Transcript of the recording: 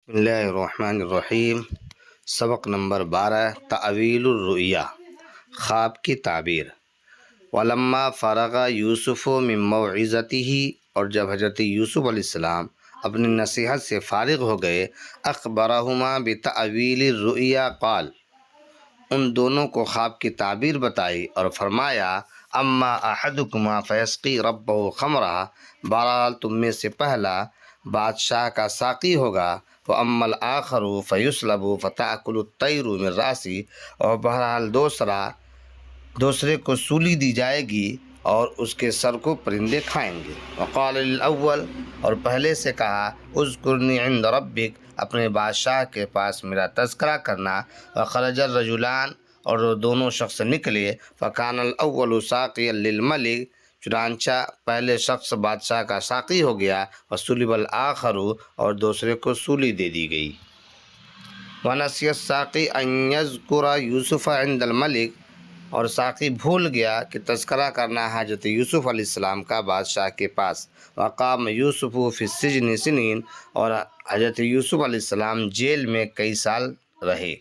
بسم اللہ الرحمن الرحیم۔ سبق نمبر 12 تعویل الرؤیا، خواب کی تعبیر۔ ولما فرغ یوسف من موعظتہ، اور جب حضرت یوسف علیہ السلام اپنی نصیحت سے فارغ ہو گئے، اخبرہما بتعویل الرؤیا قال، ان دونوں کو خواب کی تعبیر بتائی اور فرمایا، اما احدکما فیسقی ربہ خمرہ، بہرحال تم میں سے پہلا بادشاہ کا ساقی ہوگا، وَأَمَّا الْآخَرُ فَيُسْلَبُ فَتَأْكُلُ الطَّيْرُ مِنْ رَأْسِهِ، اور بہرحال دوسرے کو سولی دی جائے گی اور اس کے سر کو پرندے کھائیں گے۔ وَقَالَ لِلْأَوَّلِ، اور پہلے سے کہا، اذکرنی عند ربک، اپنے بادشاہ کے پاس میرا تذکرہ کرنا۔ وَخَرَجَ الرَّجُلَانِ، اور دونوں شخص نکلے، فَكَانَ الْأَوَّلُ سَاقِيًا لِلْمَلِكِ، چنانچہ پہلے شخص بادشاہ کا ساقی ہو گیا، وَسُلِبَ الْآخَرُ، اور دوسرے کو سولی دے دی گئی۔ وَنَسِيَ السَّاقِي أَن يَذْكُرَ يُوسُفَ عِندَ الْمَلِكِ، اور ساقی بھول گیا کہ تذکرہ کرنا حضرت یوسف علیہ السلام کا بادشاہ کے پاس۔ وقام یوسف فی السجن سنین، اور حضرت یوسف علیہ السلام جیل میں کئی سال رہے۔